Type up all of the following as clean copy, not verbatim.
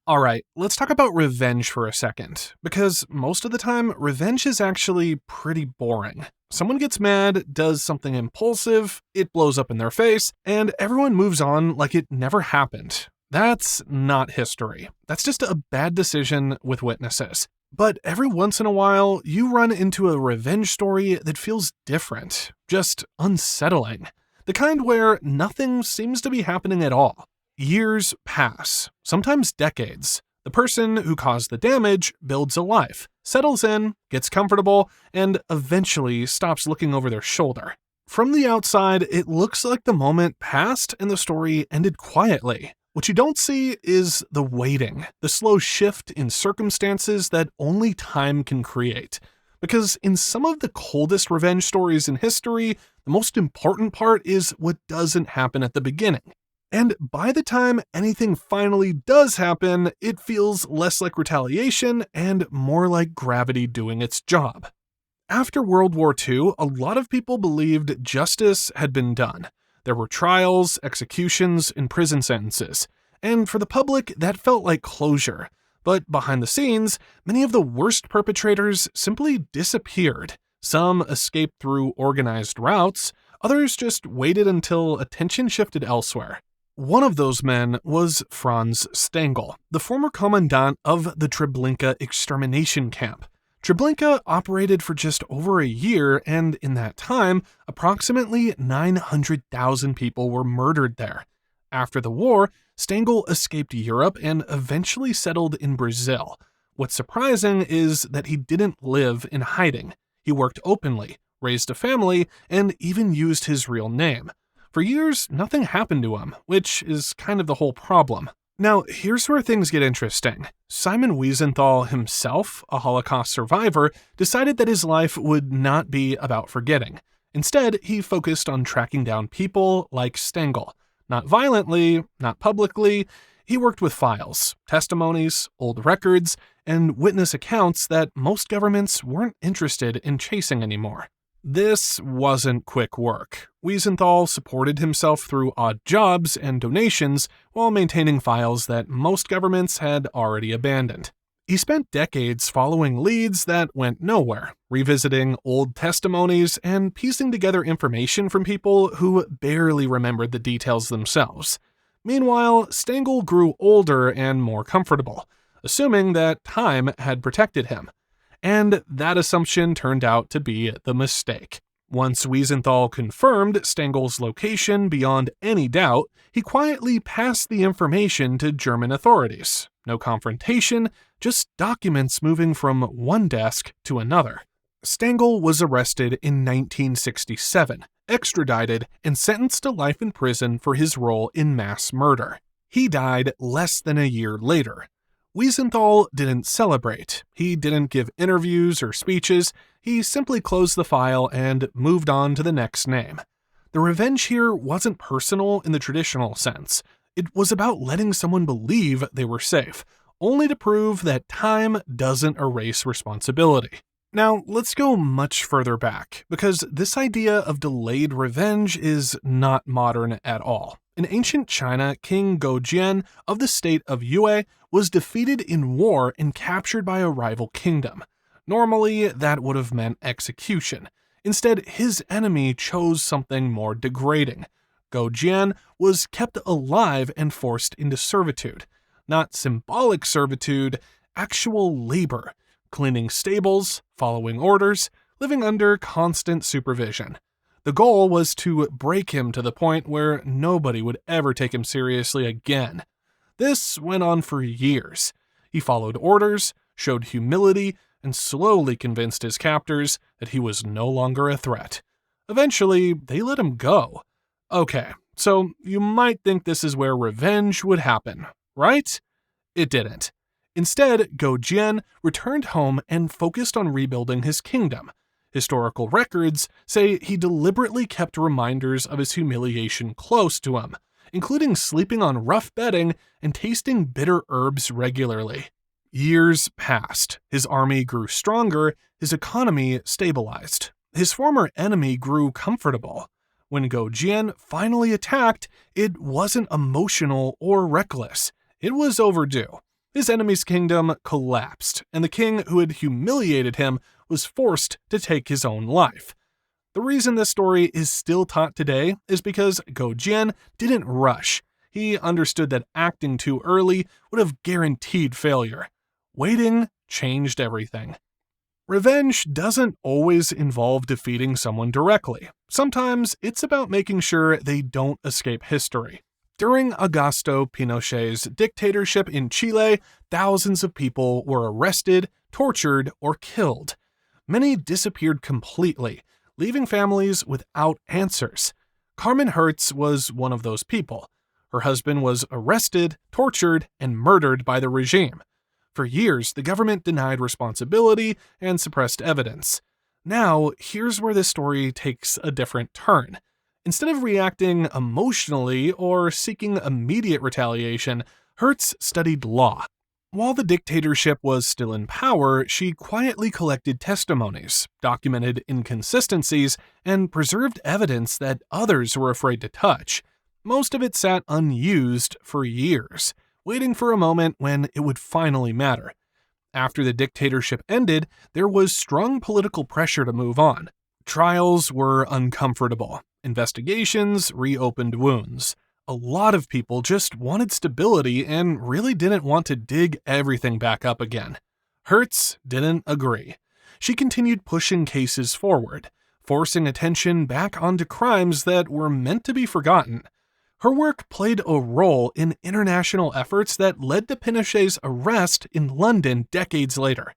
Alright, let's talk about revenge for a second, because most of the time, revenge is actually pretty boring. Someone gets mad, does something impulsive, it blows up in their face, and everyone moves on like it never happened. That's not history. That's just a bad decision with witnesses. But every once in a while, you run into a revenge story that feels different, just unsettling. The kind where nothing seems to be happening at all. Years pass, sometimes decades. The person who caused the damage builds a life, settles in, gets comfortable, and eventually stops looking over their shoulder. From the outside, it looks like the moment passed and the story ended quietly. What you don't see is the waiting, the slow shift in circumstances that only time can create. Because in some of the coldest revenge stories in history, the most important part is what doesn't happen at the beginning. And by the time anything finally does happen, it feels less like retaliation and more like gravity doing its job. After World War II, a lot of people believed justice had been done. There were trials, executions, and prison sentences. And for the public, that felt like closure. But behind the scenes, many of the worst perpetrators simply disappeared. Some escaped through organized routes, others just waited until attention shifted elsewhere. One of those men was Franz Stengel, the former commandant of the Treblinka extermination camp. Treblinka operated for just over a year, and in that time, approximately 900,000 people were murdered there. After the war, Stengel escaped Europe and eventually settled in Brazil. What's surprising is that he didn't live in hiding. He worked openly, raised a family, and even used his real name. For years, nothing happened to him, which is kind of the whole problem. Now, here's where things get interesting. Simon Wiesenthal himself, a Holocaust survivor, decided that his life would not be about forgetting. Instead, he focused on tracking down people like Stengel. Not violently, not publicly. He worked with files, testimonies, old records, and witness accounts that most governments weren't interested in chasing anymore. This wasn't quick work. Wiesenthal supported himself through odd jobs and donations while maintaining files that most governments had already abandoned. He spent decades following leads that went nowhere, revisiting old testimonies and piecing together information from people who barely remembered the details themselves. Meanwhile, Stengel grew older and more comfortable, assuming that time had protected him. And that assumption turned out to be the mistake. Once Wiesenthal confirmed Stengel's location beyond any doubt, he quietly passed the information to German authorities. No confrontation, just documents moving from one desk to another. Stengel was arrested in 1967, extradited, and sentenced to life in prison for his role in mass murder. He died less than a year later. Wiesenthal didn't celebrate. He didn't give interviews or speeches. He simply closed the file and moved on to the next name. The revenge here wasn't personal in the traditional sense. It was about letting someone believe they were safe, only to prove that time doesn't erase responsibility. Now, let's go much further back, because this idea of delayed revenge is not modern at all. In ancient China, King Gojian of the state of Yue was defeated in war and captured by a rival kingdom. Normally, that would have meant execution. Instead, his enemy chose something more degrading. Gojian was kept alive and forced into servitude. Not symbolic servitude, actual labor. Cleaning stables, following orders, living under constant supervision. The goal was to break him to the point where nobody would ever take him seriously again. This went on for years. He followed orders, showed humility, and slowly convinced his captors that he was no longer a threat. Eventually, they let him go. Okay, so you might think this is where revenge would happen, right? It didn't. Instead, Gojian returned home and focused on rebuilding his kingdom. Historical records say he deliberately kept reminders of his humiliation close to him, including sleeping on rough bedding and tasting bitter herbs regularly. Years passed. His army grew stronger, his economy stabilized. His former enemy grew comfortable. When Gojian finally attacked, it wasn't emotional or reckless. It was overdue. His enemy's kingdom collapsed, and the king who had humiliated him was forced to take his own life. The reason this story is still taught today is because Go Jian didn't rush. He understood that acting too early would have guaranteed failure. Waiting changed everything. Revenge doesn't always involve defeating someone directly. Sometimes it's about making sure they don't escape history. During Augusto Pinochet's dictatorship in Chile, thousands of people were arrested, tortured, or killed. Many disappeared completely, leaving families without answers. Carmen Hertz was one of those people. Her husband was arrested, tortured, and murdered by the regime. For years, the government denied responsibility and suppressed evidence. Now, here's where this story takes a different turn. Instead of reacting emotionally or seeking immediate retaliation, Hertz studied law. While the dictatorship was still in power, she quietly collected testimonies, documented inconsistencies, and preserved evidence that others were afraid to touch. Most of it sat unused for years, waiting for a moment when it would finally matter. After the dictatorship ended, there was strong political pressure to move on. Trials were uncomfortable. Investigations reopened wounds. A lot of people just wanted stability and really didn't want to dig everything back up again. Hertz didn't agree. She continued pushing cases forward, forcing attention back onto crimes that were meant to be forgotten. Her work played a role in international efforts that led to Pinochet's arrest in London decades later.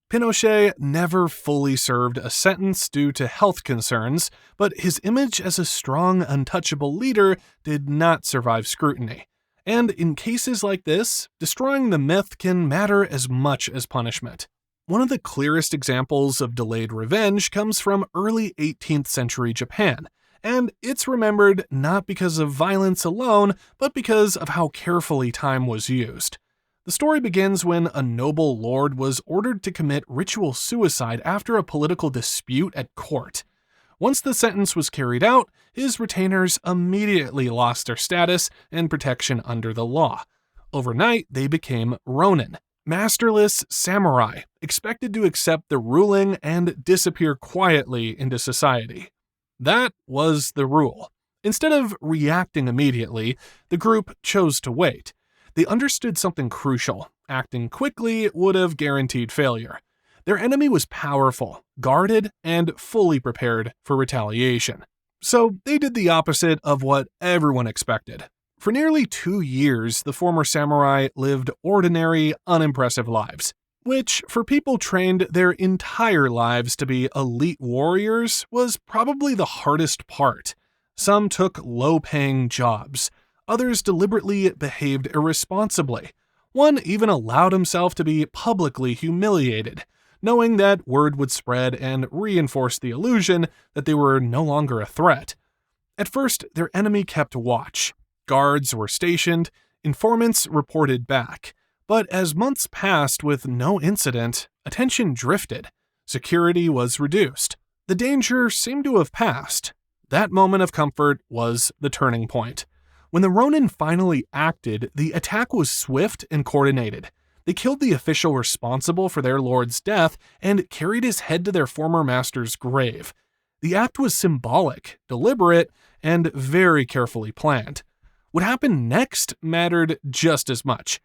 Pinochet never fully served a sentence due to health concerns, but his image as a strong, untouchable leader did not survive scrutiny. And in cases like this, destroying the myth can matter as much as punishment. One of the clearest examples of delayed revenge comes from early 18th century Japan, and it's remembered not because of violence alone, but because of how carefully time was used. The story begins when a noble lord was ordered to commit ritual suicide after a political dispute at court. Once the sentence was carried out, his retainers immediately lost their status and protection under the law. Overnight, they became Ronin, masterless samurai, expected to accept the ruling and disappear quietly into society. That was the rule. Instead of reacting immediately, the group chose to wait. They understood something crucial. Acting quickly would have guaranteed failure. Their enemy was powerful, guarded, and fully prepared for retaliation. So they did the opposite of what everyone expected. For nearly 2 years, the former samurai lived ordinary, unimpressive lives, which, for people trained their entire lives to be elite warriors, was probably the hardest part. Some took low-paying jobs. Others deliberately behaved irresponsibly. One even allowed himself to be publicly humiliated, knowing that word would spread and reinforce the illusion that they were no longer a threat. At first, their enemy kept watch. Guards were stationed, informants reported back. But as months passed with no incident, attention drifted. Security was reduced. The danger seemed to have passed. That moment of comfort was the turning point. When the Ronin finally acted, the attack was swift and coordinated. They killed the official responsible for their lord's death and carried his head to their former master's grave. The act was symbolic, deliberate, and very carefully planned. What happened next mattered just as much.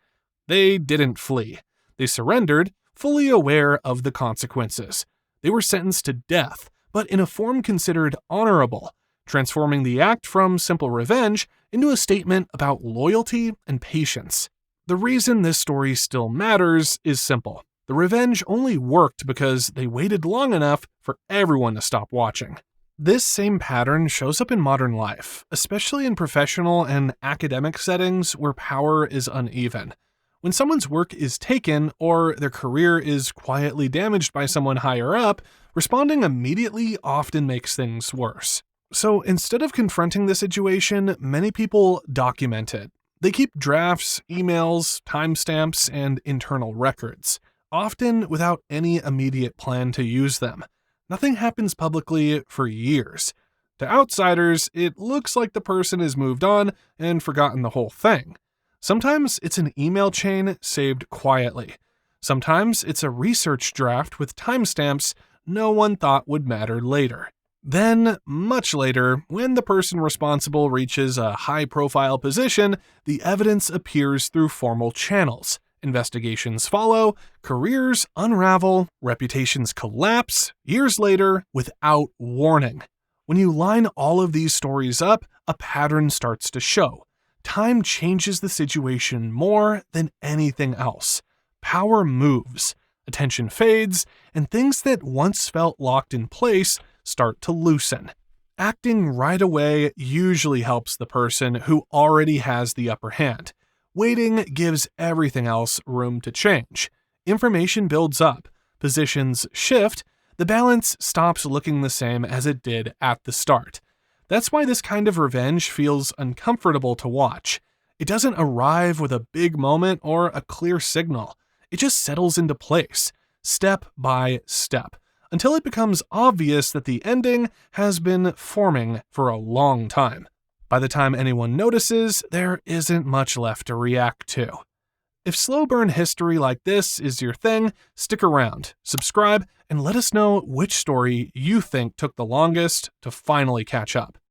They didn't flee. They surrendered, fully aware of the consequences. They were sentenced to death, but in a form considered honorable, transforming the act from simple revenge into a statement about loyalty and patience. The reason this story still matters is simple. The revenge only worked because they waited long enough for everyone to stop watching. This same pattern shows up in modern life, especially in professional and academic settings where power is uneven. When someone's work is taken or their career is quietly damaged by someone higher up, responding immediately often makes things worse. So instead of confronting the situation, many people document it. They keep drafts, emails, timestamps, and internal records, often without any immediate plan to use them. Nothing happens publicly for years. To outsiders, it looks like the person has moved on and forgotten the whole thing. Sometimes it's an email chain saved quietly. Sometimes it's a research draft with timestamps no one thought would matter later. Then, much later, when the person responsible reaches a high-profile position, the evidence appears through formal channels. Investigations follow, careers unravel, reputations collapse, years later, without warning. When you line all of these stories up, a pattern starts to show. Time changes the situation more than anything else. Power moves, attention fades, and things that once felt locked in place start to loosen. Acting right away usually helps the person who already has the upper hand. Waiting gives everything else room to change. Information builds up, positions shift, the balance stops looking the same as it did at the start. That's why this kind of revenge feels uncomfortable to watch. It doesn't arrive with a big moment or a clear signal. It just settles into place, step by step, until it becomes obvious that the ending has been forming for a long time. By the time anyone notices, there isn't much left to react to. If slow burn history like this is your thing, stick around, subscribe, and let us know which story you think took the longest to finally catch up.